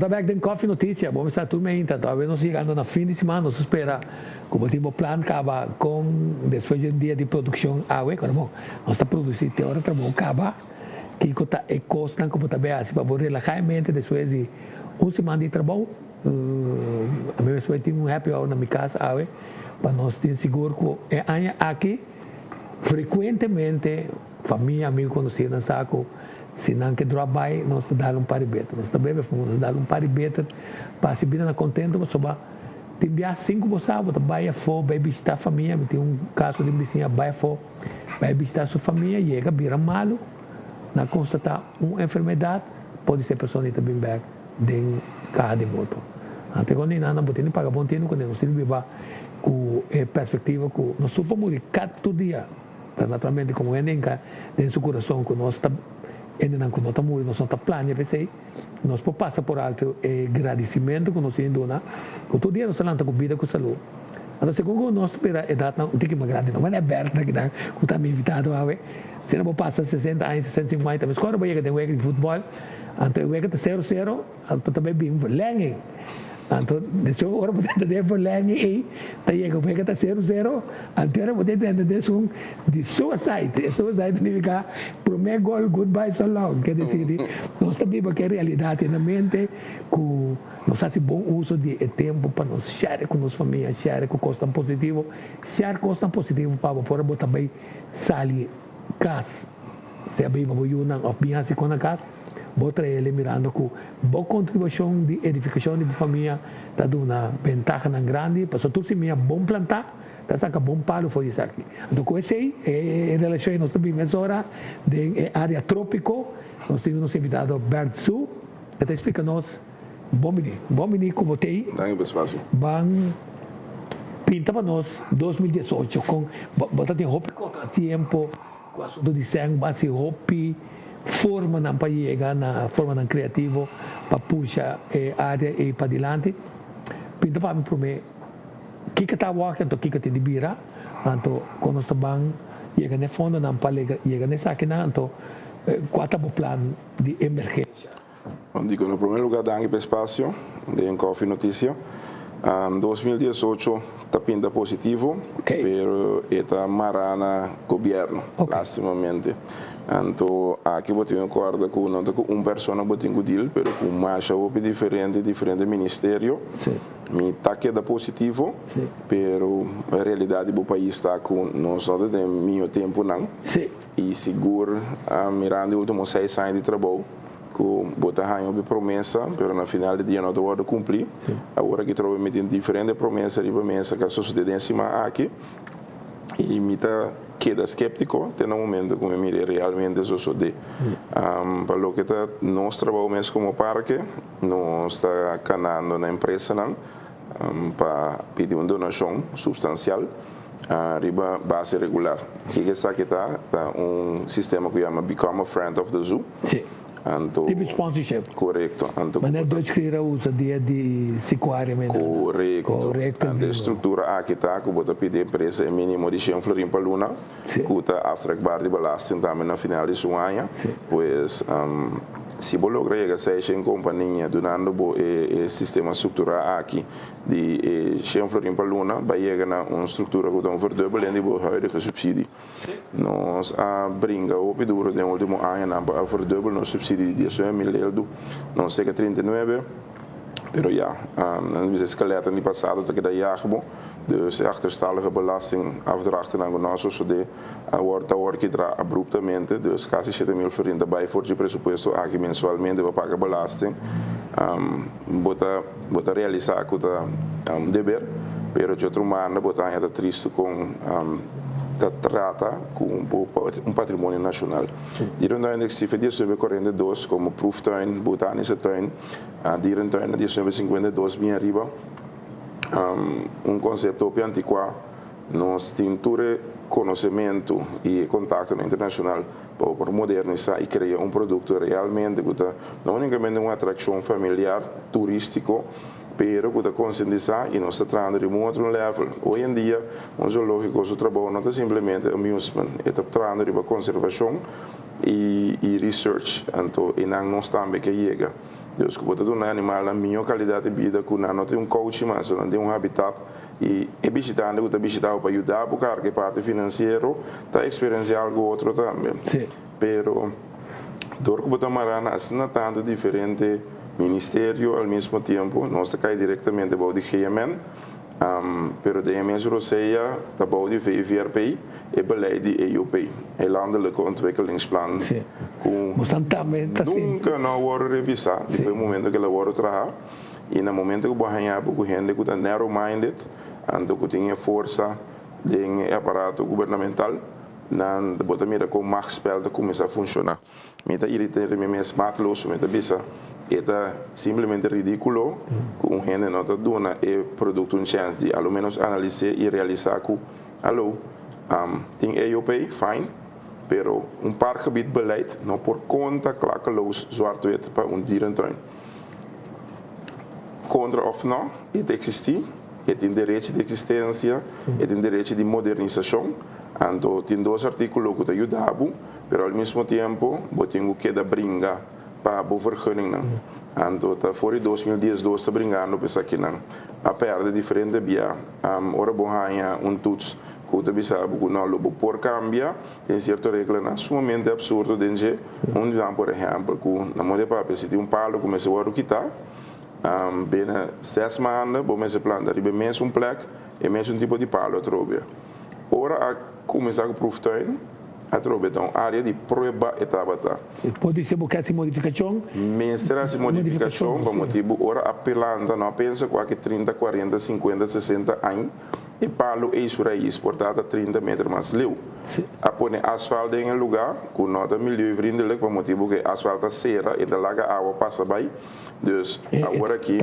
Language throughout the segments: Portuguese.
Bota back den Kofi Notisia, vamos estar tudo bem, talvez nós chegando na fim de semana, nós espera como temos plano acabar com depois de dia de produção, quando nós está produzindo até hora trabalho acabar, que está é custa como também assim para relaxar a mente depois de semana de trabalho, a minha pessoa tem happy hour na minha casa, para nós ter seguro que é aqui frequentemente família, amigo conhecido na saco. Se não que drop by, nós damos paribeta. Nós também nós damos paribeta para se vir na contento, mas só tem dia 5 bolsas, vai for, vai visitar a família, tem caso de vizinha, vai for, vai visitar sua família, chega, vira malo, na constatar uma enfermidade, pode ser pessoa que também back de carro de moto. Até quando não botem paga bom tempo, quando nós temos com perspectiva que nós só podemos morrer cada dia, naturalmente como é dentro do seu coração que nós está ainda não que nós estamos nós estamos planeando nós podemos passar por alto agradecimento que nós temos que todo dia nós estamos com vida com saúde então segundo nós espera a data não tem que me grande não é aberta que está me invitado a ver se não passa 60 anos 65 anos mas quando vai ter de futebol então vai ter 0-0 então também bem verlenging então desse hora pode ter verlenging e daí vai ter 0-0 então pode ter de suicide significa primeiro gol goodbye so long quer dizer nós também porque a realidade na mente que nós fazemos bom uso de tempo para nós share com nossa família share com costa positivo para poder botar bem sair casa se abrir uma boiuna ou bem assim com a casa botar ele mirando com boa contribuição de edificação de família está dando uma vantagem grande para tudo se minha bom plantar tá saca bom palo foi isso aqui então com esse em relação nós também mesora de área trópico nós temos nos invitado Bert Su que explica nós bom menino como tem bom pinta para nós 2018 com botar tem roupa contra tempo com assunto de sangue base roupa forma não para chegar na forma não criativo para puxar a área e para adiante pinta para mim prometer que está walking que te dibira então quando nós estamos chega no fundo não para chegar nessa aqui então qual é o plano de emergência digo no primeiro lugar dá para espaço de Kofi Notisia 2018 está pinta positivo pero está marana governo lastimamente então aqui eu tenho acordo com não com pessoa que tem deal pero com marcha diferente ministério me tá que dá positivo pero a realidade do país está com nós só de meu tempo não e seguro mirando os últimos 6 anos de trabalho com botar uma promessa, pero na final do dia não vou cumprir. Agora que trouxe me tem diferente promessa que a sociedade em cima aqui e me tá queda escéptico até no momento como me realmente a sociedade. Para o que tá nós trabalhamos como parque, nós está canando na empresa não para pedir uma donação substancial. Riba base regular. Que está sistema que chama Become a Friend of the Zoo. Tipo sponsorship. Correto. Mas não dois que usa dia de 5 áreas mesmo. Correto. A estrutura aqui está, que bota pedir empresa é mínimo de 100 florim para luna, que está abstract de belasting também no final de sua ano, pois se você logra chegar a ser em companhia durante o sistema estrutural aqui de 100 florim para luna, vai chegar a uma estrutura que está verdubbelando de huidige subsídio. Nós brinca o duro de último ano para verdubbel no subsídio de 18 mil euros, não sei que 39, pero ja, we zijn escaleren in die passado dat dat jaar gewoon, dus achterstallige belastingafdrachten aan genomen zoals de wordt gedra abruptamente, dus quasi 7 mil forint daarbij voor je presupuesto aqui mensualmente para pagar belasting, bota realizar que dever, pero de outro maneira bota ainda triste com trata com patrimônio nacional. Dierentuin que se fez 1942 como proeftuin, botanische tuin, dierentuin 1952 bem arriba, conceito bem antiquado, nós temos conhecimento e contato internacional para modernizar e criar produto realmente não unicamente uma atração familiar, turístico, pero que conscientizar e nós estamos de um outro level. Hoje em dia, um zoológico, o trabalho não é simplesmente amusement, está tratando de conservação e research, então, e não estamos que chega. Deus que botar um animal a melhor qualidade de vida, que não tem coach, mas não tem habitat e visitando que visitar para ajudar a carga que parte financeira, está experienciar algo outro também. Sim. Pero dor que botar marana não tanto diferente ministério ao mesmo tempo, nós cai diretamente para o GMN. Pero de MS Roseia, da bouw de VVRP e beleid de EUP, een landelijke ontwikkelingsplan. Nunca não wordt revisado, foi o momento que ela wordt trabalhar, e no momento que você ganha com gente que está narrow-minded, ando que tem força de aparato governamental, dan bota mira com machtspel começa a funcionar. Me está irritando, me é smaakloos, me está bisa. É simplesmente ridículo que gente não está dando e produto uma chance de, ao menos, analisar e realizar que, tem EUP, fine, pero parque de beleid não por conta klakeloos zwart-wit para dierentuin. Contra of não, het existir, het tem direito de existência, het tem direito de modernização, então tem dois artículos que ajudam, pero ao mesmo tempo, botinho que da brinca para a vergunning. Então, voor 2012 está brincando para que não a perde diferente via ora bohanha toets que o bisa que não lobo por cambia tem certa regra sumamente absurdo dentro dá por exemplo que na moda para se tem palo começa a quitar bem 6 semanas bom se planta ribe mesmo plek e mesmo tipo de palo trobe ora a começar a proeftuin a trobe então área de prova etapa pode ser porque essa modificação ministra essa modificação para motivo ora a planta não pensa que 30 40 50 60 anos e palo é isso aí exportada 30 metros mais leu a pôr asfalto em lugar com nota milho vriendelijk para motivo que asfalto cera e da laga água passa bem dus agora aqui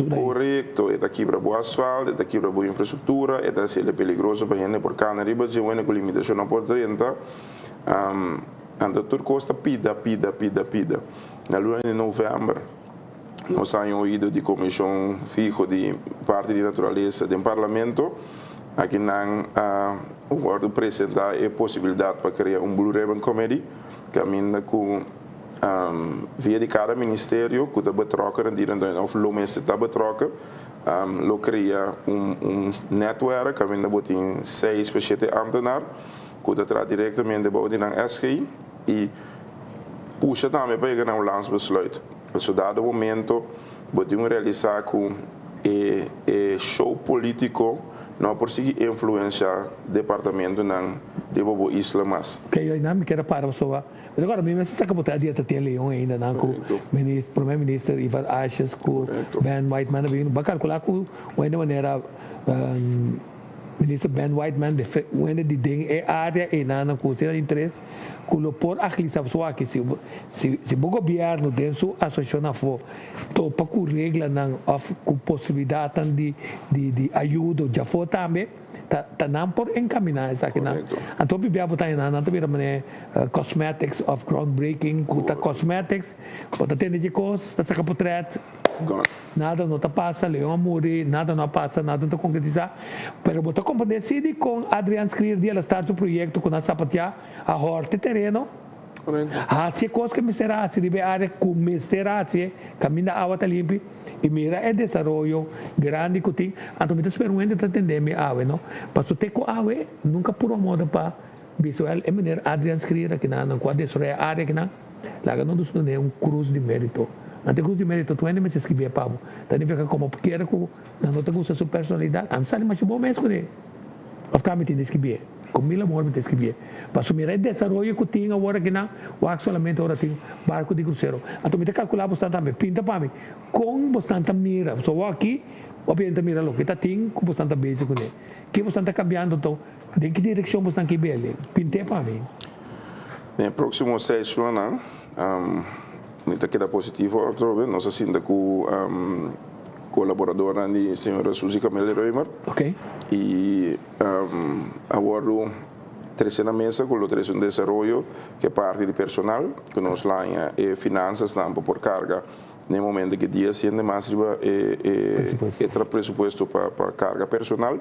correto é daqui para boa asfalto é daqui para boa infraestrutura é daqui é perigoso para gente por cana riba de uma limitação não por 30 anda tudo custa pida na lua de novembro nós temos ido de comissão fijo de parte de natureza do parlamento aqui não o apresentar a possibilidade para criar Blue Ribbon Committee caminha com via de cada ministério que está betrokken en die dan of lo mensen está betrokken lo cria netwerk caminha botin 6 7 ambtenaar que está diretamente bij de SGI e puxa também para chegar ao landsbesluit. So dado momento podemos realizar com show político não por si influenciar departamento não de bobo islamas. Que eu ainda me quero para a pessoa. Mas agora mesmo essa saca a dieta tem leão ainda não com primeiro-ministro Ivan Ashes com Ben Whiteman vindo para calcular com ainda maneira ministro Ben Whiteman ainda de ding é área e não com ser de interesse com por agilizar pessoa que se o governo dentro associação for topa com regra não com possibilidade de ajuda já for também tá não por encaminhar essa aqui não então bibia botar não também mané cosmetics of groundbreaking com cosmetics botar tem de coisas tá saca portrait nada não tá passa leão morrer nada não passa nada não concretizar pero botar compadecido com Adrian Skrier dia ela starta o projeto com a sapatia a horte terreno se coisa que me será se ribe área com me será se caminha a água tá limpa e mira é desenvolvimento grande que tem então me espero ainda tá entender água não para ter com água nunca por moda para visual é maneira Adrian Skrier que não com a desenvolver área que não lá não dos não é cruz de mérito ante cruz de mérito tu ainda me escrever pavo tá nem fica como queira com não te gusta sua personalidade am sali mas bom mesmo né aftamite de escrever com mil amor me escrever para assumir o desenvolvimento que tinha agora que não o actualmente agora tem barco de cruzeiro então me calcular bastante também pinta para mim com bastante mira só aqui obviamente mira lo que tá tem com bastante base com ele que bastante cambiando então de que direção bastante que bele pinta para mim no próximo 6 anos muito que dá positivo nós assim da com colaboradora de senhora Suzy Camille Reumer e agora três na mesa com o três desenvolvimento que é parte de personal que nós lá em finanças não por carga no momento que dia sendo mais riba é presupuesto para carga personal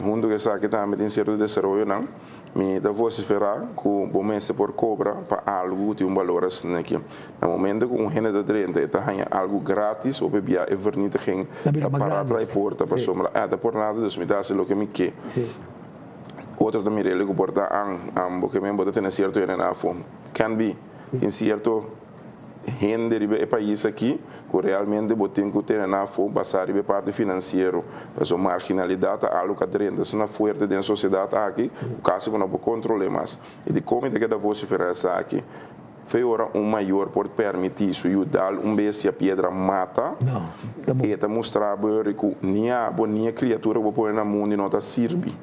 junto que sabe que também tem certo desenvolvimento não me da vociferar com o mês por cobra para algo de valor assim aqui no momento com gente da direita está algo grátis ou bebia é vernita quem para atrás porta para sombra por nada dos me dá se lo que me que outro também ele que porta porque me bota ter certo na fome can be em certo gente de país aqui que realmente botem que ter na fome passar de parte financeiro mas a marginalidade algo que dentro se na forte da sociedade aqui o caso que não pode controlar mais e de como é que da vociferança aqui foi ora maior por permitir isso ajudar bestia pedra mata e está mostrar que nem criatura que põe na mundo não está serve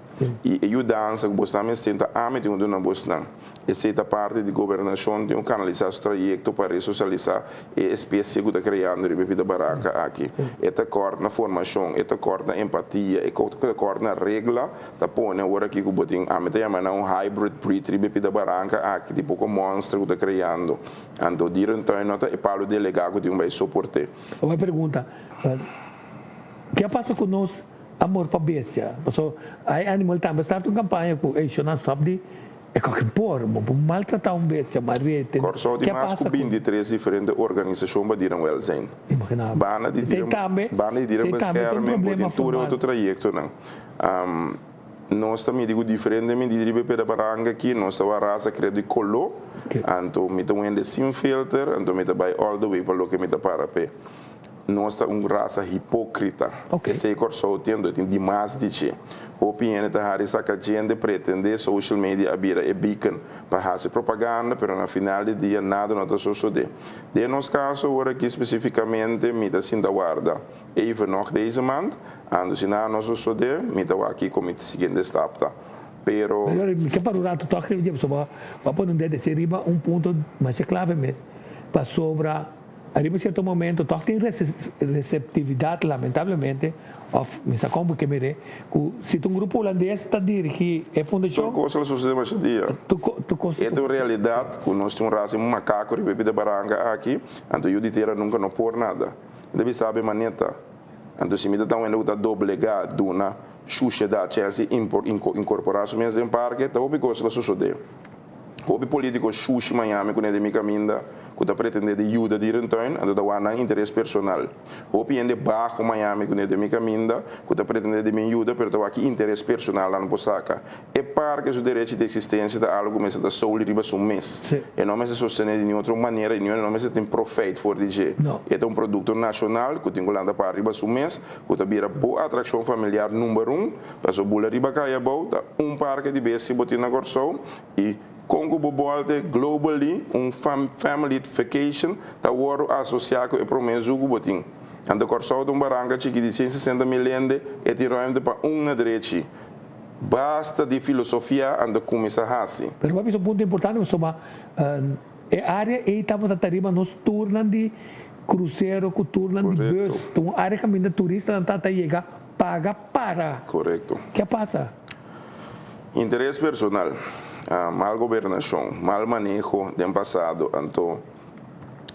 e ajudança que você também tenta meter na bolsa essa é a parte de governação tem canalizar o trajeto para ressocializar a espécie que está criando de bebida barranca aqui esta corta na formação esta corta na empatia esta corta na regra tá põe agora aqui que botem meter um hybrid breed de bebida barranca aqui tipo como monstro que está criando então direto nota e para o delegado de vai suportar uma pergunta o que passa com nós amor para bestia aí animal também está uma campanha com o não stop de é qualquer porra, maltratar bestia, marrete. Corso de mais com 23 diferentes organizações para dizer well zijn. Bana de dizer bescherming, botintura outro trajeto não. Nós também digo diferente, me digo para baranga aqui, nós estamos a raça credo colo, então me dá um sem filter, então me dá by all the way para o que me dá para pé. Nós estamos uma raça hipócrita. Esse é corso tendo demais de che. Opinião da área saca gente pretende social media abrir é beacon para fazer propaganda, mas no final do dia nada não está sucedendo. De nosso caso, agora aqui especificamente, me dá sim da guarda. Even nog deze maand, ando se nada não suceder, me dá aqui como o seguinte stap. Pero que para o rato toca que eu só vou pôr deve ser riba ponto mais clave mesmo para sobra arriba certo momento toca tem receptividade lamentavelmente me sacou porque me se um grupo holandês está dirigindo é fundação coisa que sucede mais dia é uma realidade que nós temos um macaco de bebida baranga aqui então eu de nunca não por nada deve saber maneta então se me dá um da doblegado na sociedade Chelsea incorporação mesmo em parque então o coisa que sucede o político sushi Miami com ele me caminha que está pretendendo ajuda de retorno anda da interesse personal o piende baixo Miami com ele me caminha que está pretendendo me ajuda pero tá aqui interesse personal lá no Posaca é porque o direito de existência da algo mas da soul riba um mês e não mais se sostener de outra maneira e não mais tem profit for DJ é um produto nacional que tem lá para riba um mês que está vira boa atração familiar número 1 para o bula riba caia bota parque de besi botina corso e Congo bobolte globally family vacation tá woro associado e promesso que botin anda corso baranga chiqui de 160 milhões e tirando para na direita basta de filosofia anda começar assim pero vai um ponto importante sobre é área e estamos da tarifa nos turnan de cruzeiro com turnan de bus então área caminho turista não tá chega paga para correto que passa interesse personal mal governação, mal manejo do passado, então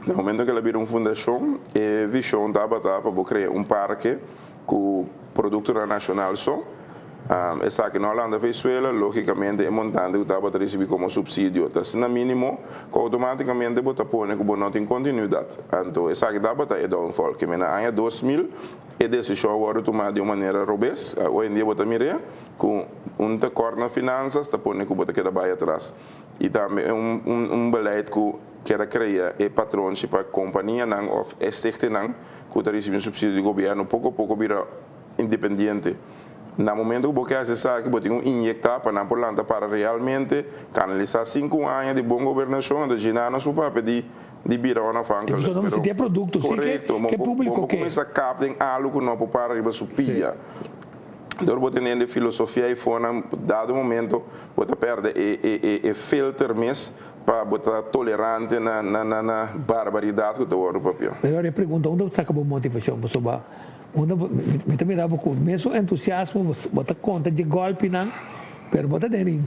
no momento que ela vira uma fundação, a visão estava para criar parque com produto nacional só, essa que na Holanda Venezuela, logicamente é montante que estava a receber como subsídio, então se no mínimo, automaticamente bota põe que não tem continuidade, então essa que estava a downfall, que na ano 2000 a decisão agora tomada de uma maneira robusta, hoje em dia bota mirar com acordo nas finanças, está põe que bota que vai atrás. E também beleid que quer criar é patrão para a companhia não ou este não que está recebendo subsídio do governo, pouco a pouco vira independente. No momento que você acessa que você injectar para realmente canalizar 5 anos de boa governação, de girar nosso papel de virar uma fanca. Se tem produto, correto, que público que começa a captar algo que não pode para arriba subir. Então, você tem filosofia e fona, dado momento, você perde e filter mesmo para botar tolerante na barbaridade que está no papel. Eu pergunto, onde você acabou a motivação para sobar? Me também dava com mesmo entusiasmo, bota conta de golpe não, pero bota dentro.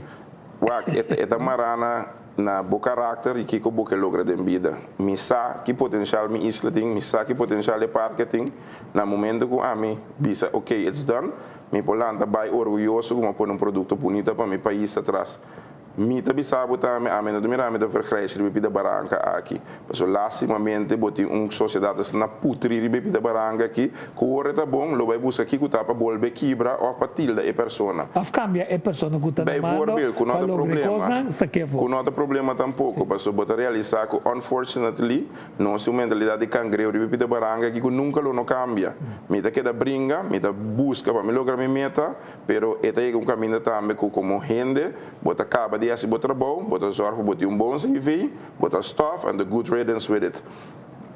Esta marana na bo caráter e que o boca logra de vida. Me sa que potencial me isla tem, me sa que potencial é parque tem. Na momento que a mim bisa, okay, it's done. mi polanta vai orgulhoso como pôr produto bonito para mi país atrás. Mita bisabo também a menos de mirar me vergrijzen de bebida barranca aqui. Porque lastimamente boti sociedade na putri de bebida barranca aqui, que o tá bom, lo vai buscar aqui que tá para volver quebra ou para tilda persona. Of cambia persona que tá bijvoorbeeld, com nota problema. Com nota problema tampouco, porque bota realizar que unfortunately nossa mentalidade de cangreu de bebida barranca que nunca lo não cambia. Mita queda brinca, mita busca para me lograr minha meta, pero eta é caminho também como gente, bota acaba de bota trabalho, bota zorg, bota bom CV, bota stuff and the good riddance with it.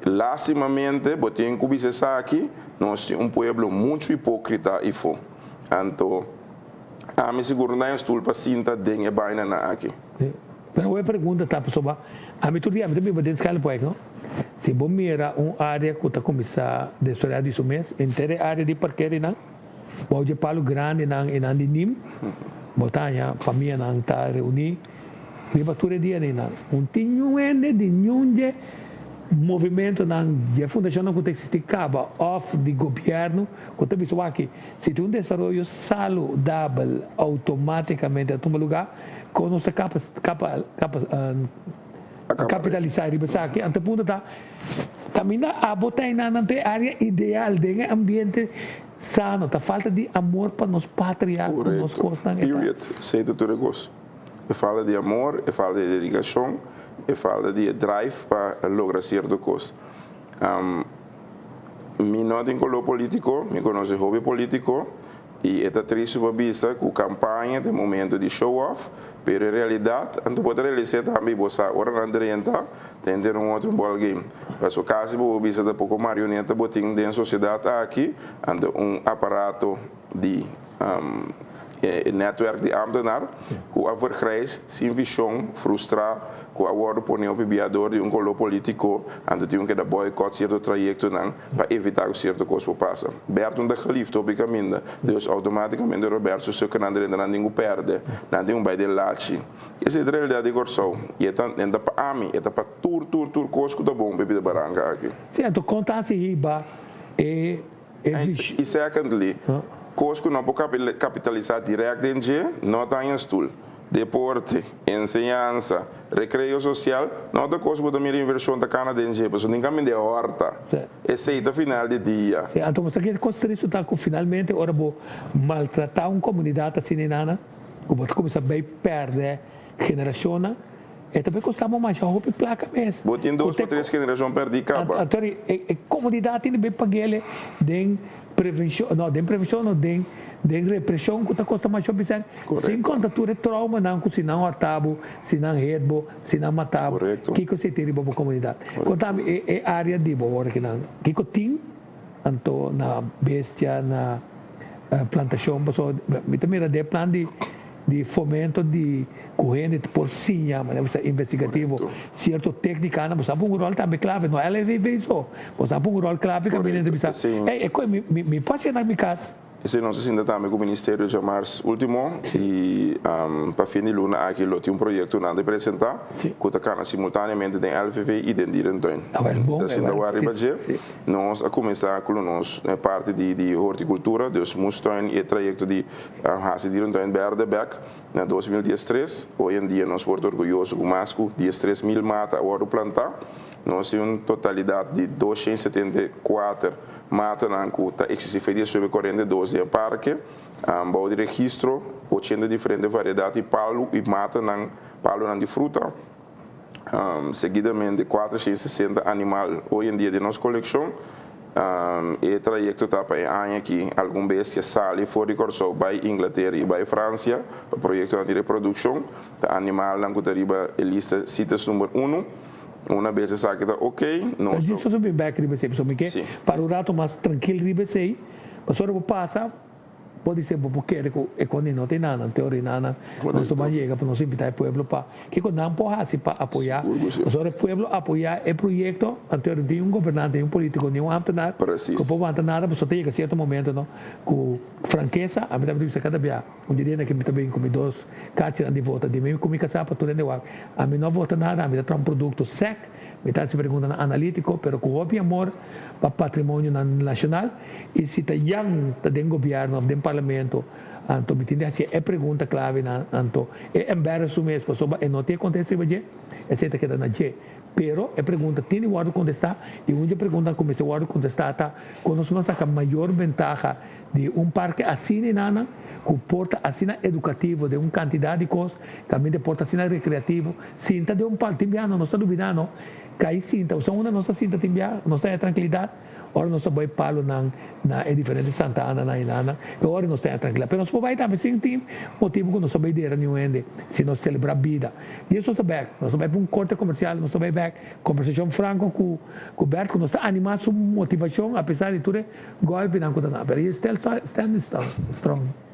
Lastimamente, bota em cubicesa aqui, nós temos pueblo muito hipócrita e fo. Então, a me seguro na estul para sinta dengue baina na aqui. Pero eu pergunta tá pessoal, a me tudo dia também vai descalar pois, não? Se bom mira área que está começar a estudar disso mês, inteira área de parqueiro não, pode palo grande não e não de nim. Botanya família não está reunida, riba tudo dia nem não. Tinha de nenhum movimento não, a fundação não existe caba off de governo, quando pessoa aqui, se tu desenvolve saudável automaticamente a todo lugar, quando você capitalizar riba aqui, até ponto tá caminha a botar na área ideal de ambiente sano, tá falta de amor para nos pátria, nos costas. Period. Sei de tudo gosto. Eu falo de amor, eu falo de dedicação, eu falo de drive para lograr certa coisa. Me não tem color político, me conhece hobby político, e é triste para vista que a campanha tem momento de show off, mas em realidade, antes pode realizar também você ora na direita, tem ter outro ball game. Mas o caso para vista da pouco marioneta botinho dentro da sociedade aqui, ante aparato de netwerk de ambtenaar, que a vergrijs, sem visão, frustrar, que a worden pone op biador de color político, en dat que da boycott certo trajecto para evitar que certo coisa passa. Berto de geliefd op ik caminho, dus automaticamente Roberto se que não ninguém perde, não tem bij de lachi. Essa é a realidade de Corsão. E é para mim, é para tur coisa que tá bom bebida barranca aqui. Sim, então conta se riba e secondly, coisa que não pode capitalizar direto em dia, não está em estudo. Deporte, enseñanza, recreio social, não é coisa que também inversão da cana de engenho, porque ninguém me deu horta. Esse é o final de dia. Então, você quer construir isso que finalmente, ora, vou maltratar uma comunidade assim, nana, que você começa a perder geração, e também costuma mais a roupa placa mesmo. Você tem 2 ou 3 gerações perdidas, acaba. Então, a comunidade tem que pagar de prevenção, não, de repressão que custa mais observar. Sem conta tudo é trauma não, se não atabo, se não redbo, se não matabo. Que você tem para a comunidade. Contame é área de boa que não. Que tem anto na bestia na plantação, pessoal, também é plano de fomento de corrente porcinha, mas é investigativo, certo técnica, mas há um rol também clave, não é isso, mas há um rol clave que a minha entrevista. Me passa na minha casa. Esse nós ainda também com o Ministério de Março último e para fim de luna aqui tem projeto de apresentar que está simultaneamente em LVV e em Direntoin. Assim da arriba nós a começar com nós parte de horticultura, dos mustoin e projeto de Hase Direntoin Berdebeck na 2013. Hoje em dia nós somos orgulhosos com mais de 13.000 mata agora plantar. Nós temos uma totalidade de 274 mata na cuta, existe sobre 42 em parque, de registro, 80 diferentes variedades de palo e mata de fruta, seguidamente 460 animais hoje em dia de nossa coleção, e o trajeto está para aqui, alguma bestia sale fora de Corsão, vai Inglaterra e vai França, o projeto de reprodução, o animal na cuta riba lista citas número 1. Uma vez essa que está ok, não. Mas isso é bem back riba sei, porque para o rato mais tranquilo riba sei, mas agora vou passar, pode ser porque é quando não tem nada, teoria nada, nós vamos chegar para nós invitar o povo para que quando não pode para apoiar, mas agora o povo apoiar o projeto, anterior de governante, de político, de ambtenaar, que o povo ambtenaar, mas só tem que certo momento, não, com franqueza, a mim também cada dia, diria que me também comi 2 cartas de volta, de mim comi casar para tudo a mim não vota nada, a mim dá um produto sec, metade se pergunta na analítico, pero com o amor para patrimônio nacional e se está yang está dentro do governo, dentro do parlamento, então me entende assim é pergunta clave na então é embarrasso mesmo, só é não tem acontece hoje, é certo que na je, pero é pergunta tem o hora contestar e onde pergunta como se o hora contestar tá quando nós saca maior ventaja de parque assim nana com porta assina educativo de quantidade de coisas, também de porta assina recreativo, cinta de parque timbiano, não está duvidando, cai cinta, usamos uma nossa cinta timbiano, nossa é tranquilidade, ora nós vai palo na é diferente Santa Ana na Inana, e ora nós tem tranquilidade, mas nós vai também sem time, motivo que nós vai der nenhum ende, se nós celebrar vida, e isso nós vai para corte comercial, nós vai back, conversação franco com o Bert, nós está animado sua motivação, apesar de tudo golpe não conta nada, mas ele still stand strong.